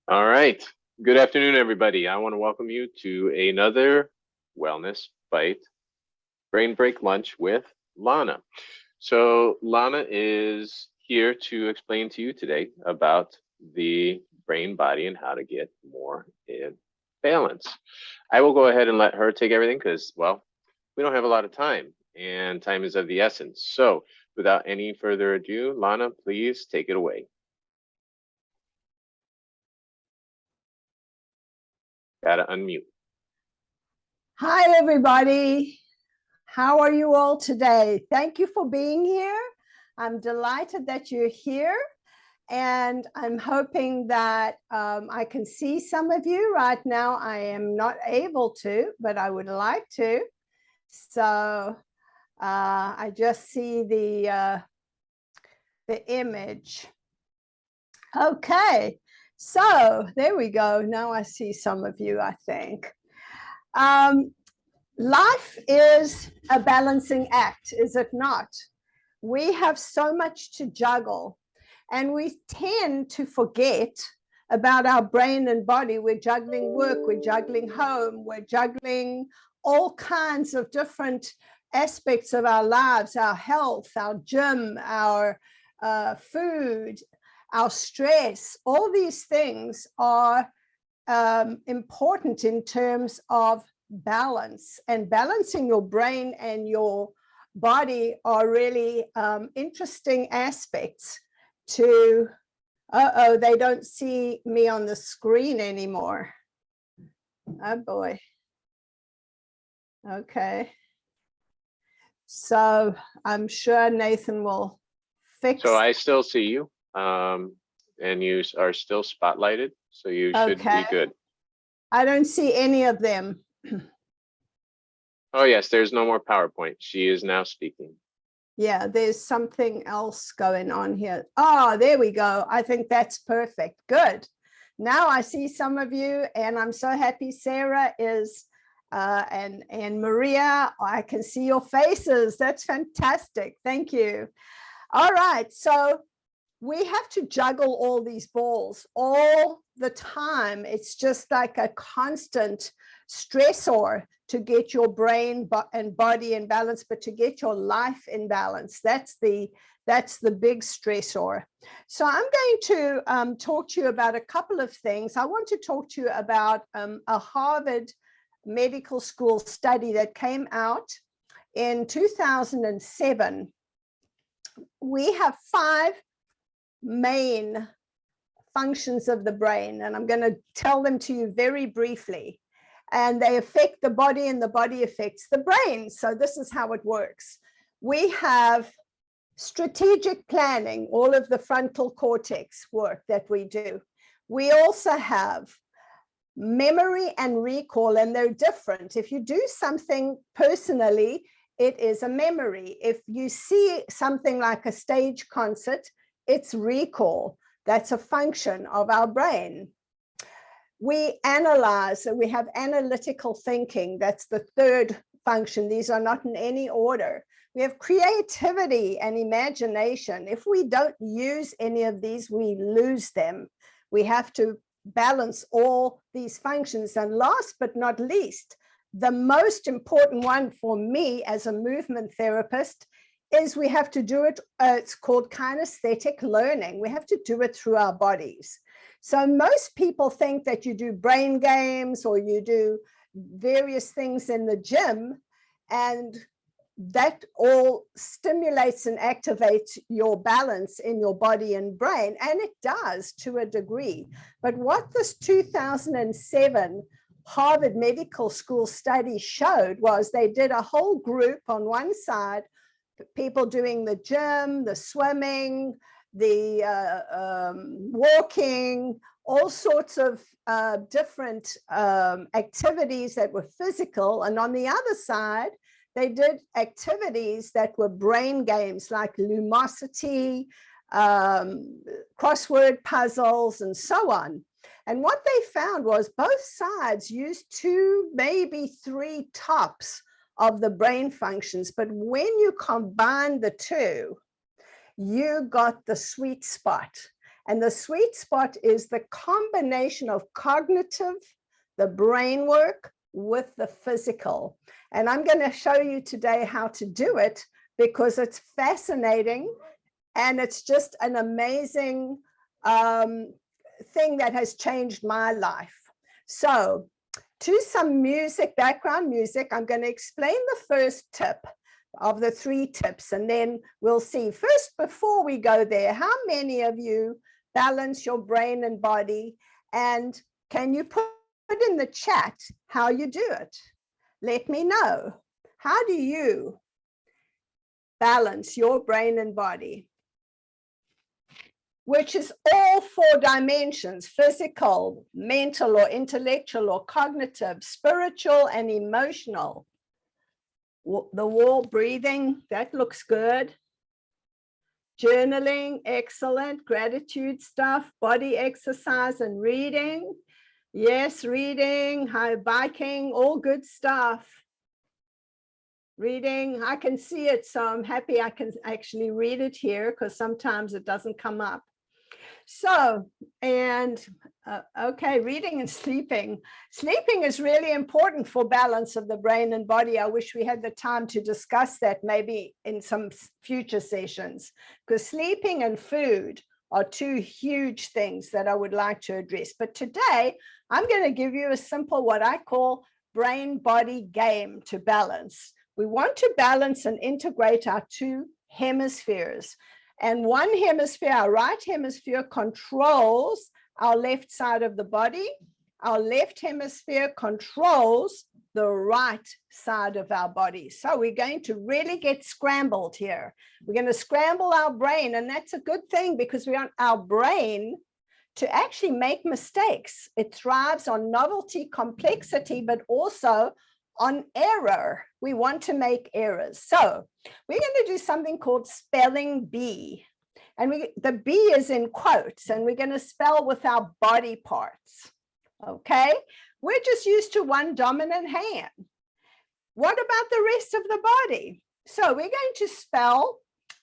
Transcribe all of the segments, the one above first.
All right. Good afternoon, everybody. I want to welcome you to another Wellness Bite Brain Break Lunch with Lana. So, Lana is here to explain to you today about the brain body and how to get more in balance. I will go ahead and let her take everything because, well, we don't have a lot of time and time is of the essence. So, without any further ado, Lana, please take it away. Gotta unmute. Hi, everybody. How are you all today? Thank you for being here. I'm delighted that you're here. And I'm hoping that I can see some of you. Right now, I am not able to, but I would like to. So I just see the image. Okay, so there we go. Now I see some of you, I think. Life is a balancing act, is it not? We have so much to juggle, and we tend to forget about our brain and body. We're juggling work, we're juggling home, we're juggling all kinds of different aspects of our lives, our health, our gym, our food, our stress. All these things are important in terms of balance, and balancing your brain and your body are really interesting aspects to, they don't see me on the screen anymore. Oh boy. Okay. So I'm sure Nathan will fix. So I still see you, and you are still spotlighted, so you should be good. I don't see any of them. Oh yes, there's no more PowerPoint. She is now speaking. Yeah, there's something else going on here. Oh, there we go. I think that's perfect. Good. Now I see some of you, and I'm so happy Sarah is, and Maria, I can see your faces. That's fantastic. Thank you. All right, so we have to juggle all these balls all the time. It's just like a constant stressor to get your brain and body in balance, but to get your life in balance, that's the big stressor. So I'm going to talk to you about a couple of things. I want to talk to you about a Harvard Medical School study that came out in 2007. We have 5 main functions of the brain, and I'm going to tell them to you very briefly. And they affect the body, and the body affects the brain. So this is how it works. We have strategic planning, all of the frontal cortex work that we do. We also have memory and recall, and they're different. If you do something personally, it is a memory. If you see something like a stage concert, it's recall. That's a function of our brain. We analyze, we have analytical thinking. That's the third function. These are not in any order. We have creativity and imagination. If we don't use any of these, we lose them. We have to balance all these functions. And last but not least, the most important one for me as a movement therapist is we have to do it, it's called kinesthetic learning. We have to do it through our bodies. So most people think that you do brain games or you do various things in the gym, and that all stimulates and activates your balance in your body and brain, and it does to a degree. But what this 2007 Harvard Medical School study showed was they did a whole group on one side, people doing the gym, the swimming, the walking, all sorts of different activities that were physical. And on the other side, they did activities that were brain games like Lumosity, crossword puzzles, and so on. And what they found was both sides used 2, maybe 3 tops of the brain functions. But when you combine the two, you got the sweet spot. And the sweet spot is the combination of cognitive, the brain work, with the physical. And I'm going to show you today how to do it because it's fascinating and it's just an amazing thing that has changed my life. So to some music, background music, I'm going to explain the first tip of the 3 tips, and then we'll see. First, before we go there, how many of you balance your brain and body? And can you put in the chat how you do it? Let me know. How do you balance your brain and body? Which is all 4 dimensions: physical, mental or intellectual or cognitive, spiritual and emotional. The wall breathing, that looks good. Journaling, excellent. Gratitude stuff, body exercise and reading. Yes, reading, biking, all good stuff. Reading, I can see it, so I'm happy I can actually read it here because sometimes it doesn't come up. So, and okay, reading and sleeping. Sleeping is really important for balance of the brain and body. I wish we had the time to discuss that maybe in some future sessions, because sleeping and food are 2 huge things that I would like to address. But today, I'm going to give you a simple, what I call brain-body game to balance. We want to balance and integrate our 2 hemispheres. And one hemisphere, our right hemisphere, controls our left side of the body. Our left hemisphere controls the right side of our body. So we're going to really get scrambled here. We're going to scramble our brain, and that's a good thing because we want our brain to actually make mistakes. It thrives on novelty, complexity, but also on error. We want to make errors. So we're going to do something called spelling bee. And the B is in quotes, and we're going to spell with our body parts. Okay, we're just used to one dominant hand. What about the rest of the body? So we're going to spell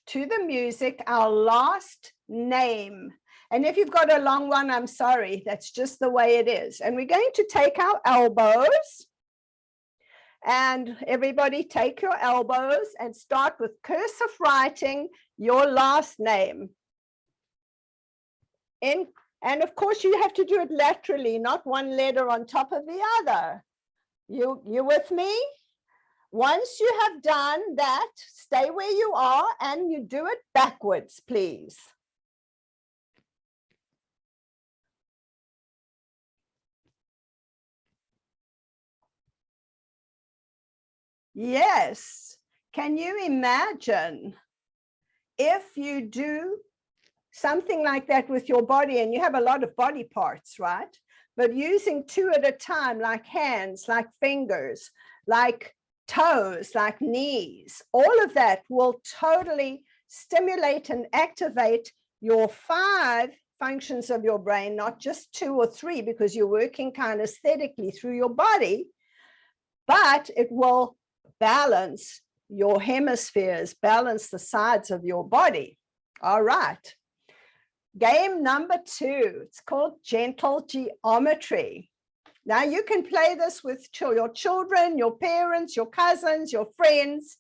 to the music our last name. And if you've got a long one, I'm sorry, that's just the way it is. And we're going to take our elbows. And everybody take your elbows and start with cursive writing your last name. And of course, you have to do it laterally, not one letter on top of the other. You with me? Once you have done that, stay where you are and you do it backwards, please. Yes. Can you imagine if you do something like that with your body, and you have a lot of body parts, right? But using 2 at a time, like hands, like fingers, like toes, like knees, all of that will totally stimulate and activate your 5 functions of your brain, not just 2 or 3, because you're working kinesthetically through your body, but it will balance your hemispheres, balance the sides of your body. All right. Game number 2, it's called gentle geometry. Now you can play this with your children, your parents, your cousins, your friends.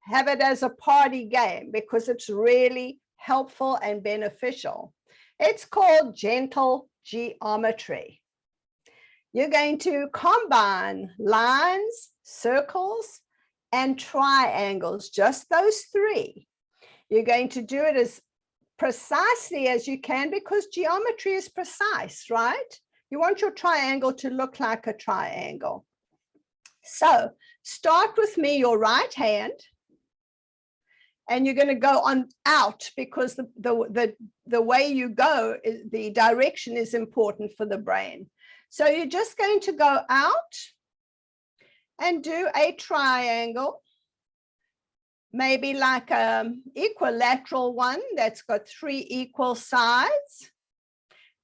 Have it as a party game because it's really helpful and beneficial. It's called gentle geometry. You're going to combine lines, circles, and triangles, just those 3. You're going to do it as precisely as you can because geometry is precise, right? You want your triangle to look like a triangle. So start with me, your right hand, and you're going to go on out because the way you go, the direction is important for the brain. So you're just going to go out and do a triangle, maybe like an equilateral one that's got 3 equal sides.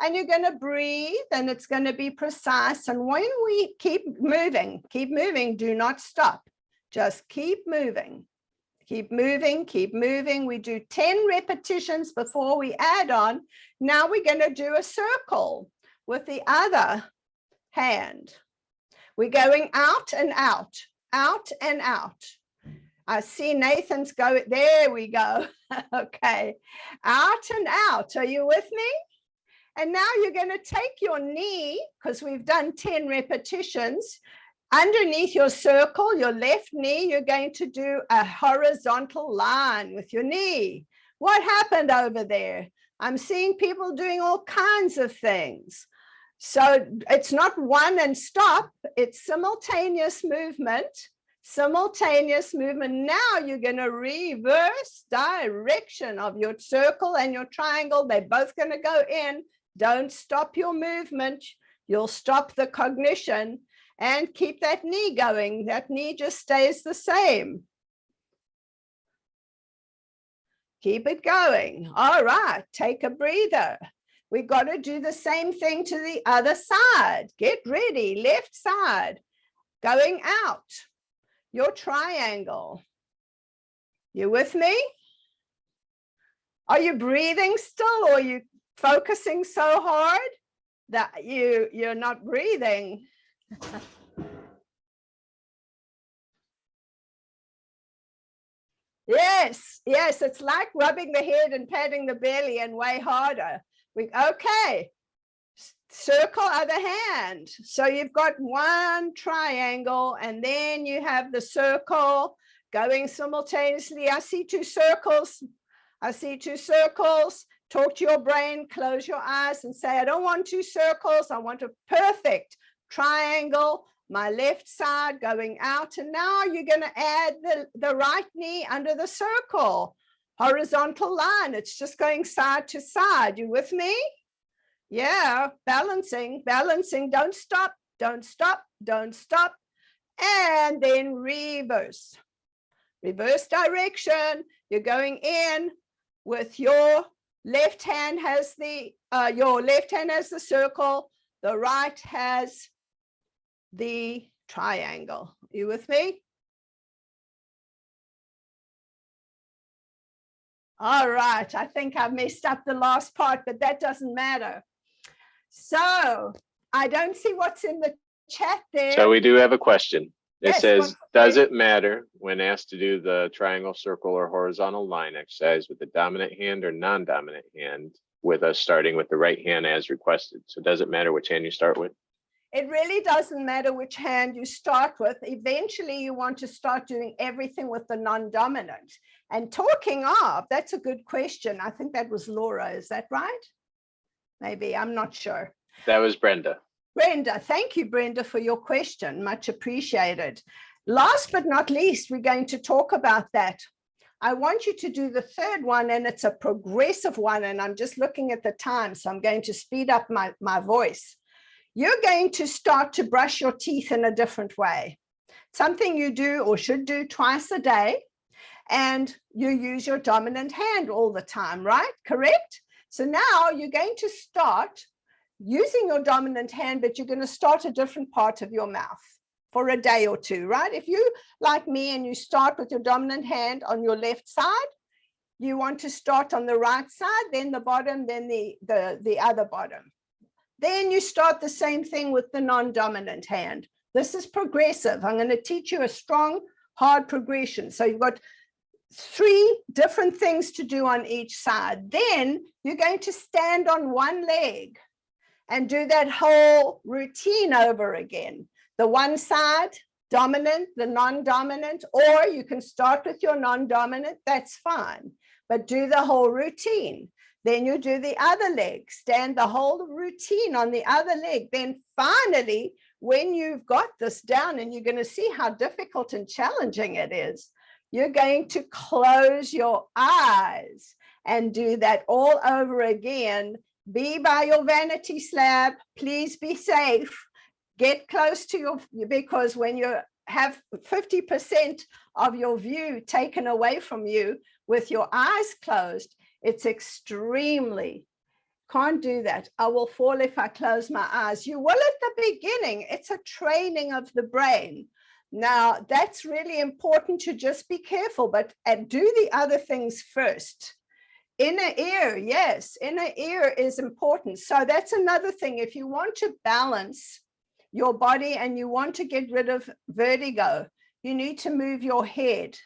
And you're going to breathe and it's going to be precise. And when we keep moving, do not stop. Just keep moving. Keep moving, keep moving. We do 10 repetitions before we add on. Now we're going to do a circle with the other hand. We're going out and out, out and out. I see Nathan's go, there we go. Okay, out and out. Are you with me? And now you're going to take your knee, because we've done 10 repetitions, underneath your circle, your left knee, you're going to do a horizontal line with your knee. What happened over there? I'm seeing people doing all kinds of things. So it's not one and stop, it's simultaneous movement. Simultaneous movement. Now you're going to reverse direction of your circle and your triangle. They're both going to go in. Don't stop your movement. You'll stop the cognition. And keep that knee going. That knee just stays the same. Keep it going. All right, take a breather. We've got to do the same thing to the other side. Get ready, left side. Going out. Your triangle. You with me? Are you breathing still, or are you focusing so hard that you're not breathing? Yes, yes, it's like rubbing the head and patting the belly and way harder. Okay, circle other hand. So you've got one triangle and then you have the circle going simultaneously. I see two circles. I see two circles. Talk to your brain, close your eyes and say, I don't want two circles. I want a perfect triangle. My left side going out, and now you're going to add the right knee under the circle. Horizontal line, it's just going side to side. You with me? Yeah, balancing, balancing. Don't stop, don't stop, don't stop. And then reverse. Reverse direction. You're going in with your left hand has the circle, the right has the triangle. You with me? All right, I think I've messed up the last part, but that doesn't matter. So I don't see what's in the chat there. So we do have a question. It Yes, says, does it matter when asked to do the triangle, circle, or horizontal line exercise with the dominant hand or non-dominant hand, with us starting with the right hand as requested? So does it matter which hand you start with? It really doesn't matter which hand you start with. Eventually, you want to start doing everything with the non-dominant. And talking of, that's a good question. I think that was Laura. Is that right? Maybe, I'm not sure. That was Brenda. Brenda, thank you, Brenda, for your question. Much appreciated. Last but not least, we're going to talk about that. I want you to do the third one, and it's a progressive one. And I'm just looking at the time, so I'm going to speed up my voice. You're going to start to brush your teeth in a different way. Something you do or should do twice a day, and you use your dominant hand all the time, right? Correct? So now you're going to start using your dominant hand, but you're going to start a different part of your mouth for a day or two, right? If you, like me, and you start with your dominant hand on your left side, you want to start on the right side, then the bottom, then the other bottom. Then you start the same thing with the non-dominant hand. This is progressive. I'm going to teach you a strong, hard progression. So you've got 3 different things to do on each side. Then you're going to stand on one leg and do that whole routine over again. The one side, dominant, the non-dominant, or you can start with your non-dominant, that's fine, but do the whole routine. Then you do the other leg, stand the whole routine on the other leg. Then finally, when you've got this down, and you're going to see how difficult and challenging it is, you're going to close your eyes and do that all over again. Be by your vanity slab. Please be safe. Get close to your, because when you have 50% of your view taken away from you with your eyes closed, it's extremely, can't do that. I will fall if I close my eyes. You will at the beginning. It's a training of the brain. Now, that's really important to just be careful, but do the other things first. Inner ear, yes, inner ear is important. So that's another thing. If you want to balance your body and you want to get rid of vertigo, you need to move your head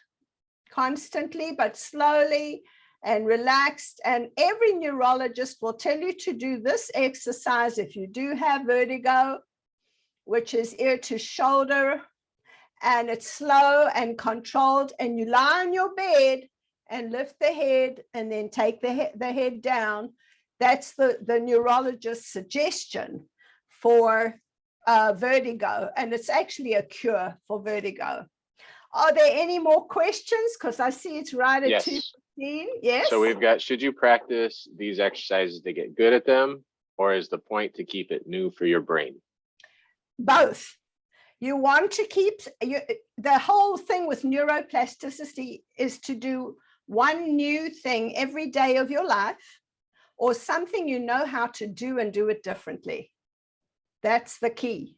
constantly, but slowly and relaxed. And every neurologist will tell you to do this exercise if you do have vertigo, which is ear to shoulder. And it's slow and controlled, and you lie on your bed and lift the head and then take the head down. That's the neurologist's suggestion for vertigo, and it's actually a cure for vertigo. Are there any more questions? Because I see it's right at 2:15. Yes. So we've got, should you practice these exercises to get good at them, or is the point to keep it new for your brain? Both. You want to keep, the whole thing with neuroplasticity is to do one new thing every day of your life, or something you know how to do and do it differently. That's the key.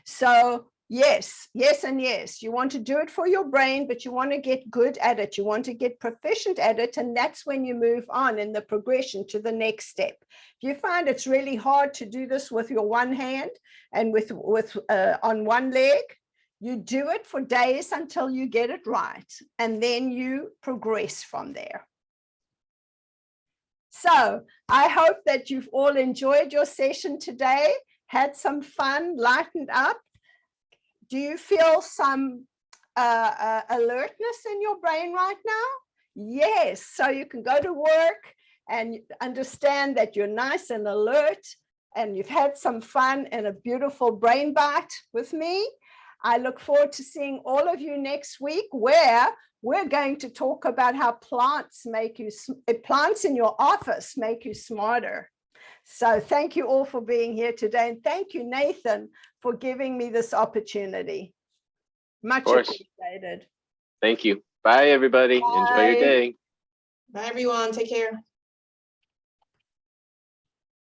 So yes, yes, and yes, you want to do it for your brain, but you want to get good at it. You want to get proficient at it. And that's when you move on in the progression to the next step. If you find it's really hard to do this with your one hand and on one leg, you do it for days until you get it right. And then you progress from there. So I hope that you've all enjoyed your session today, had some fun, lightened up. Do you feel some alertness in your brain right now? Yes, so you can go to work and understand that you're nice and alert and you've had some fun and a beautiful brain bite with me. I look forward to seeing all of you next week, where we're going to talk about how plants in your office make you smarter. So thank you all for being here today. And thank you, Nathan, for giving me this opportunity. Much appreciated. Thank you. Bye, everybody. Bye. Enjoy your day. Bye, everyone. Take care.